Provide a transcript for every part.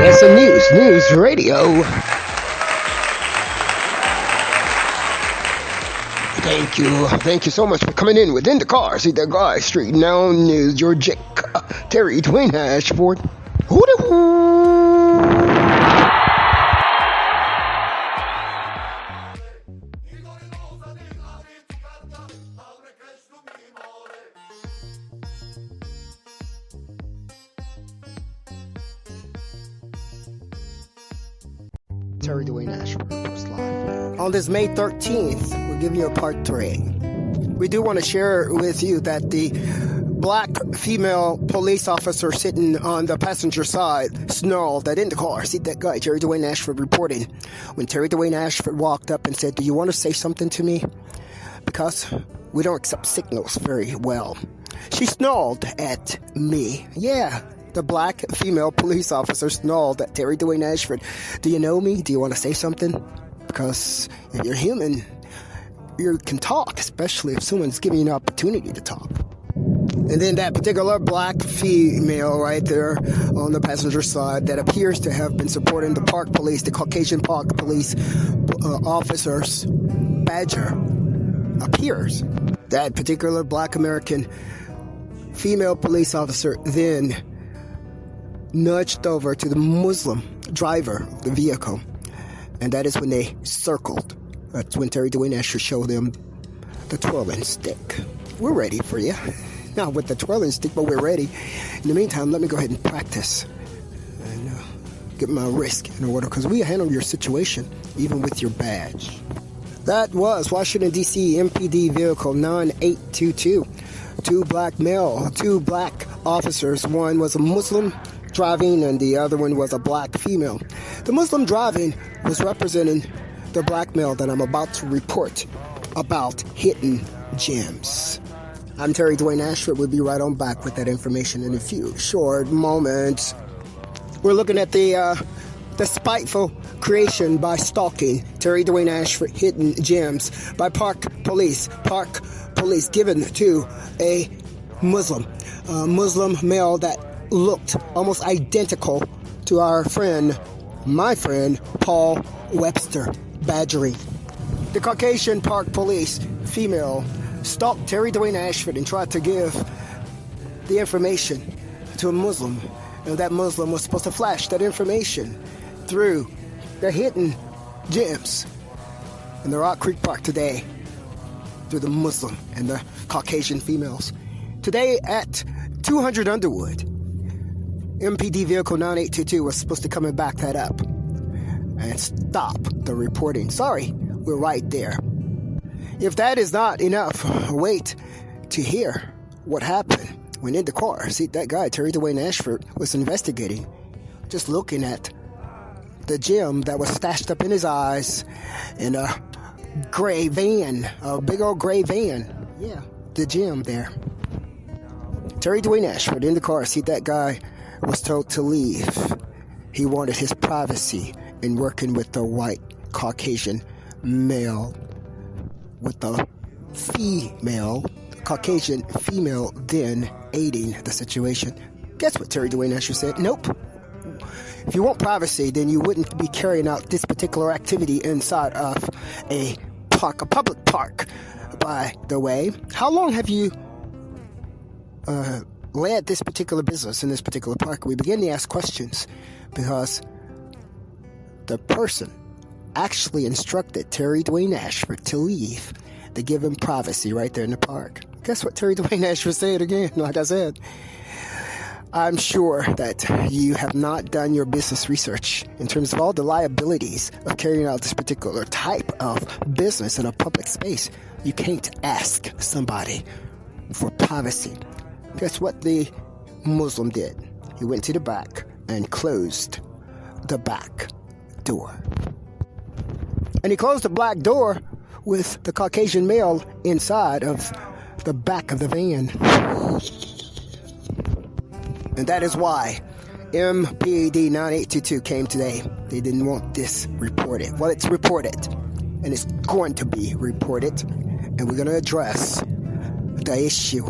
SM News Radio. Thank you so much for coming in with Indacarseat, DatGuY, Street Now News. Your Jake, Terry Dwayne Ashford. Terry Dwayne Ashford post live. On this May 13th, we're giving you a part 3. We do want to share with you that the black female police officer sitting on the passenger side snarled that Indacarseat, that guy, Terry Dwayne Ashford, reporting when Terry Dwayne Ashford walked up and said, "Do you want to say something to me? Because we don't accept signals very well." She snarled at me. Yeah. The black female police officer snarled at Terry Dwayne Ashford. "Do you know me? Do you want to say something? Because if you're human, you can talk, especially if someone's giving you an opportunity to talk." And then that particular black female right there on the passenger side that appears to have been supporting the park police, the Caucasian Park Police officers, badger, appears. That particular black American female police officer then nudged over to the Muslim driver of the vehicle, and that is when they circled. That's when Terry Dwayne Ashford showed them the twirling stick. We're ready for you. Not with the twirling stick, but we're ready. In the meantime, let me go ahead and practice and get my risk in order, because we handle your situation even with your badge. That was Washington, D.C. MPD vehicle 9822. Two black officers. One was a Muslim driving and the other one was a black female. The Muslim driving was representing the black male that I'm about to report about hidden gems. I'm Terry Dwayne Ashford. We'll be right on back with that information in a few short moments. We're looking at the spiteful creation by stalking. Terry Dwayne Ashford, hidden gems by Park Police. Park Police given to a Muslim male that looked almost identical to my friend, Paul Webster, badgering. The Caucasian Park Police female stalked Terry Dwayne Ashford and tried to give the information to a Muslim. And that Muslim was supposed to flash that information through the hidden gems in the Rock Creek Park today through the Muslim and the Caucasian females. Today at 200 Underwood, MPD vehicle 9822 was supposed to come and back that up and stop the reporting. Sorry, we're right there. If that is not enough, wait to hear what happened when Indacarseat, that guy, Terry Dwayne Ashford, was investigating, just looking at the gem that was stashed up in his eyes in a gray van, a big old gray van. Yeah, the gem there. Terry Dwayne Ashford, Indacarseat, that guy, was told to leave. He wanted his privacy in working with the white Caucasian male, with the female, Caucasian female, then aiding the situation. Guess what Terry Dwayne Ashford said? Nope. If you want privacy, then you wouldn't be carrying out this particular activity inside of a park, a public park. By the way, how long have you led this particular business in this particular park? We begin to ask questions because the person actually instructed Terry Dwayne Ashford to leave, to give him privacy right there in the park. Guess what Terry Dwayne Ashford said again? Like I said, I'm sure that you have not done your business research in terms of all the liabilities of carrying out this particular type of business in a public space. You can't ask somebody for privacy. Guess what the Muslim did? He went to the back and closed the back door. And he closed the black door with the Caucasian male inside of the back of the van. And that is why MPD 9822 came today. They didn't want this reported. Well, it's reported, and it's going to be reported, and we're going to address the issue.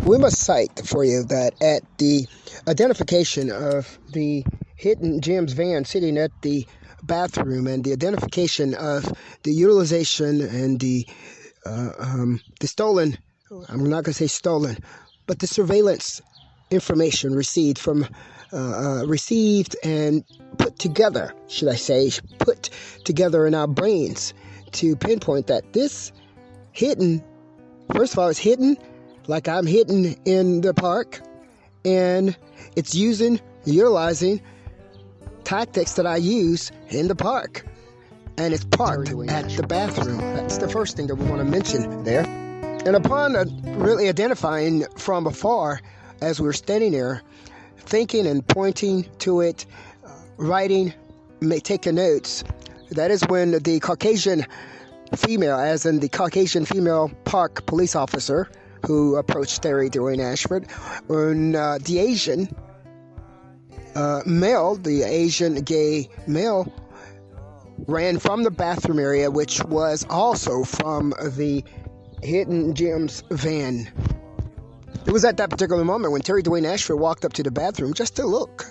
We must cite for you that at the identification of the hidden Jim's van sitting at the bathroom, and the identification of the utilization and the stolen, I'm not going to say stolen, but the surveillance information received and put together, should I say, put together in our brains to pinpoint that this hidden, first of all, it's hidden like I'm hidden in the park, and it's utilizing tactics that I use in the park, and it's parked at the bathroom. That's the first thing that we want to mention there. And upon really identifying from afar, as we were standing there, thinking and pointing to it, writing, taking notes, that is when the Caucasian female, as in the Caucasian Female Park Police officer who approached Terry Dwayne Ashford, and the Asian male, the Asian gay male, ran from the bathroom area, which was also from the hidden Jim's van. It was at that particular moment when Terry Dwayne Ashford walked up to the bathroom just to look.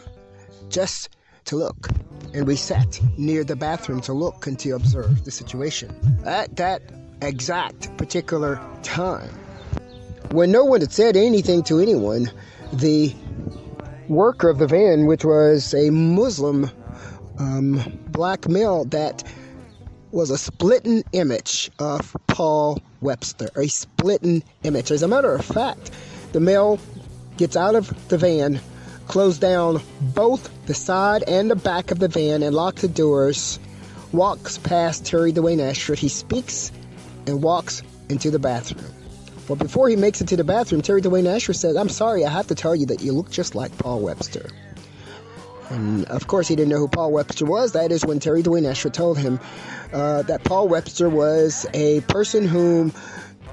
And we sat near the bathroom to look and to observe the situation. At that exact particular time, when no one had said anything to anyone, the worker of the van, which was a Muslim black male, that was a splitting image of Paul Webster, a splitting image. As a matter of fact, the male gets out of the van, closed down both the side and the back of the van, and locked the doors, walks past Terry Dwayne Ashford. He speaks and walks into the bathroom. But before he makes it to the bathroom, Terry Dwayne Ashford says, "I'm sorry, I have to tell you that you look just like Paul Webster." And of course, he didn't know who Paul Webster was. That is when Terry Dwayne Ashford told him that Paul Webster was a person whom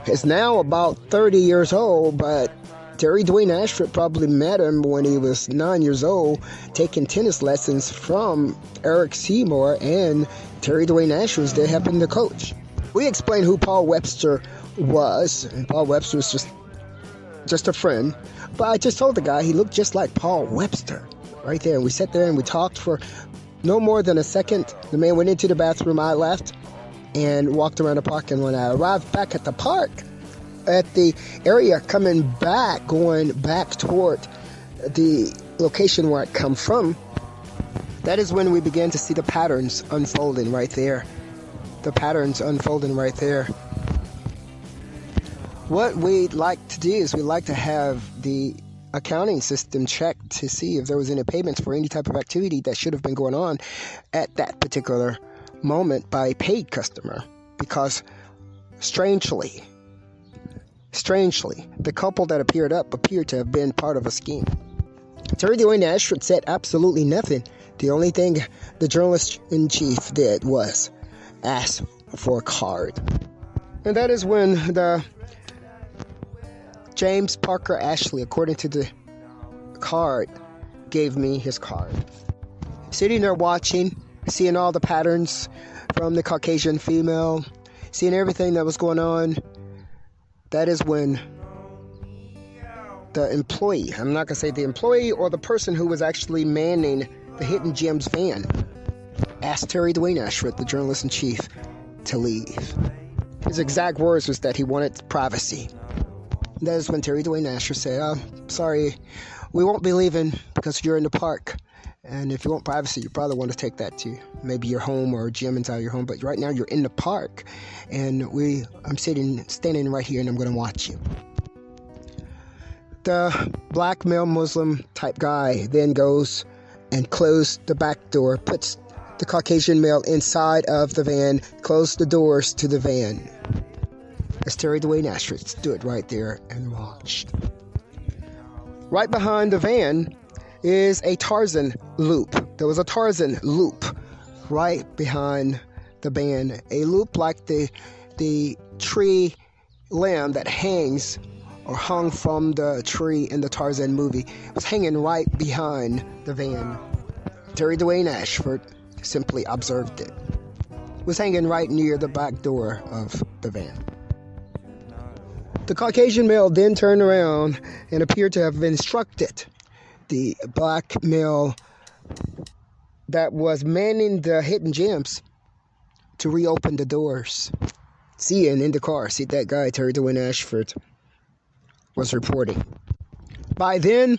is now about 30 years old, but Terry Dwayne Ashford probably met him when he was 9 years old, taking tennis lessons from Eric Seymour, and Terry Dwayne Ashford was there helping the coach. We explained who Paul Webster was, and Paul Webster was just a friend, but I just told the guy he looked just like Paul Webster right there. And we sat there and we talked for no more than a second. The man went into the bathroom, I left, and walked around the park. And when I arrived back at the park, at the area going back toward the location where I come from, that is when we began to see the patterns unfolding right there. What we'd like to do is we'd like to have the accounting system checked to see if there was any payments for any type of activity that should have been going on at that particular moment by a paid customer, because strangely, the couple that appeared to have been part of a scheme. Terry Dwayne Ashford said absolutely nothing. The only thing the journalist-in-chief did was ask for a card. And that is when the James Parker Ashley, according to the card, gave me his card. Sitting there watching, seeing all the patterns from the Caucasian female, seeing everything that was going on, that is when the employee, I'm not going to say the employee or the person who was actually manning the hidden Jim's van, asked Terry Dwayne Ashford, the journalist-in-chief, to leave. His exact words was that he wanted privacy. That is when Terry Dwayne Ashford said, sorry, we won't be leaving because you're in the park. And if you want privacy, you probably want to take that to maybe your home or a gym inside your home. But right now you're in the park, and I'm standing right here, and I'm going to watch you. The black male Muslim type guy then goes and closes the back door, puts the Caucasian male inside of the van, closed the doors to the van. As Terry Dwayne Ashford stood right there and watched. Right behind the van is a Tarzan loop. There was a Tarzan loop right behind the van. A loop like the tree limb that hangs or hung from the tree in the Tarzan movie. It was hanging right behind the van. Terry Dwayne Ashford simply observed it. It was hanging right near the back door of the van. The Caucasian male then turned around and appeared to have instructed the black male that was manning the hidden gems to reopen the doors. See, in the car, see that guy, Terry Dwayne Ashford, was reporting. By then,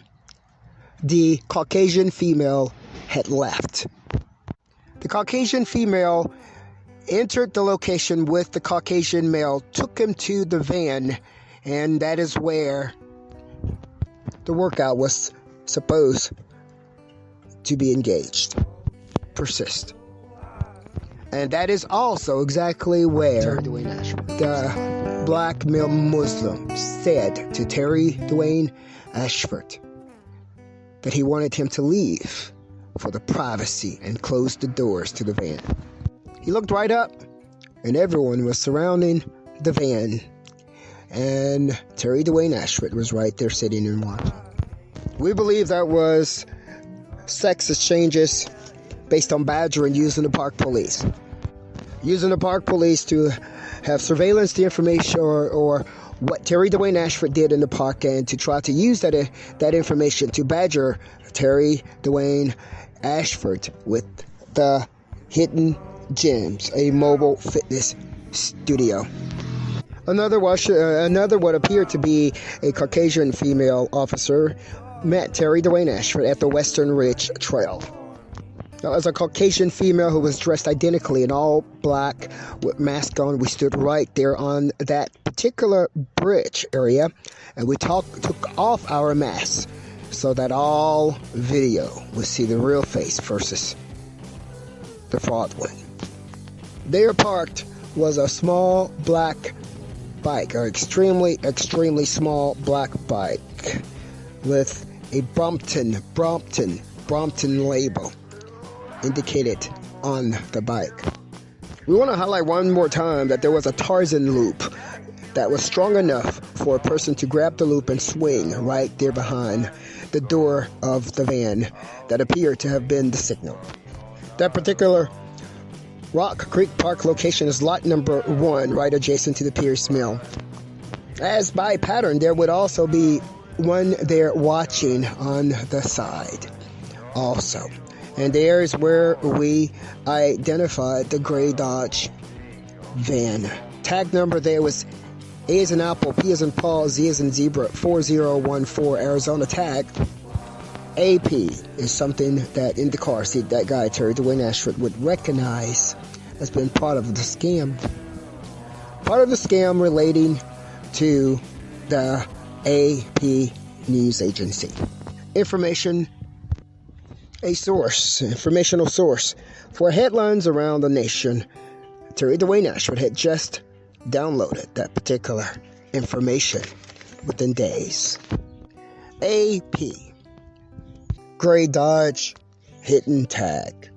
the Caucasian female had left. The Caucasian female entered the location with the Caucasian male, took him to the van, and that is where the workout was supposed to be engaged. Persist. And that is also exactly where the black male Muslim said to Terry Dwayne Ashford that he wanted him to leave for the privacy and close the doors to the van. He looked right up, and everyone was surrounding the van, and Terry Dwayne Ashford was right there sitting and watching. We believe that was sex exchanges based on badgering using the park police. Using the park police to have surveillance the information or what Terry Dwayne Ashford did in the park, and to try to use that information to badger Terry Dwayne Ashford with the Hidden Gems, a mobile fitness studio. Another what appeared to be a Caucasian female officer met Terry Dwayne Ashford at the Western Ridge Trail. Now, as a Caucasian female who was dressed identically in all black with mask on, we stood right there on that particular bridge area, and we took off our masks so that all video would see the real face versus the fraud one. There parked was a small black bike, an extremely small black bike with a Brompton label indicated on the bike. We want to highlight one more time that there was a Tarzan loop that was strong enough for a person to grab the loop and swing right there behind the door of the van that appeared to have been the signal. That particular Rock Creek Park location is lot number 1, right adjacent to the Pierce Mill. As by pattern, there would also be one there watching on the side also. And there's where we identified the gray Dodge van. Tag number there was A as in Apple, P as in Paul, Z as in Zebra, 4014 Arizona tag. AP is something that Indacarseat, that guy, Terry Dwayne Ashford, would recognize as being part of the scam. Part of the scam relating to the AP news agency. Informational source for headlines around the nation. Terry Dwayne Ashford had just downloaded that particular information within days. AP, gray Dodge hidden tag.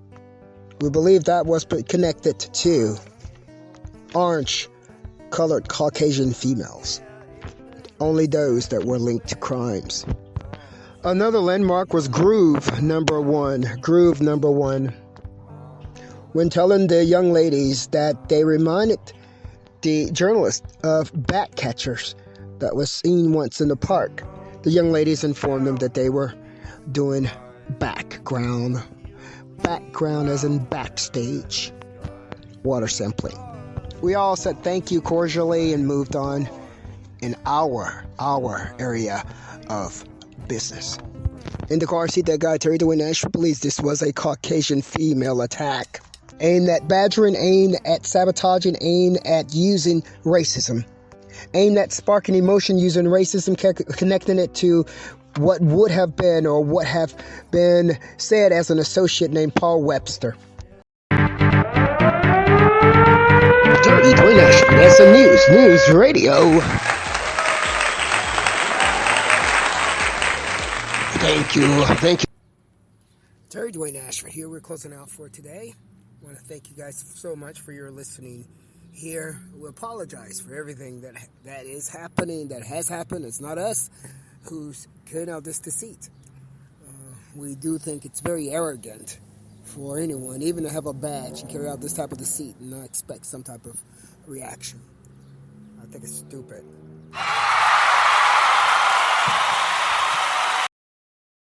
We believe that was connected to orange colored Caucasian females, only those that were linked to crimes. Another landmark was Groove number one. When telling the young ladies that they reminded the journalist of bat catchers that was seen once in the park, the young ladies informed them that they were doing background as in backstage water sampling. We all said thank you cordially and moved on in our area of business. Indacarseat, that guy, Terry Dwayne Ashford, believes this was a Caucasian female attack aimed at badgering, aimed at sabotaging, aimed at using racism, aimed at sparking emotion using racism, connecting it to what would have been or what have been said as an associate named Paul Webster. Terry Dwayne Ashford, that's a news radio. Thank you. Terry Dwayne Ashford here. We're closing out for today. I want to thank you guys so much for your listening here. We apologize for everything that is happening, that has happened. It's not us who's carrying out this deceit. We do think it's very arrogant for anyone, even to have a badge and carry out this type of deceit and not expect some type of reaction. I think it's stupid.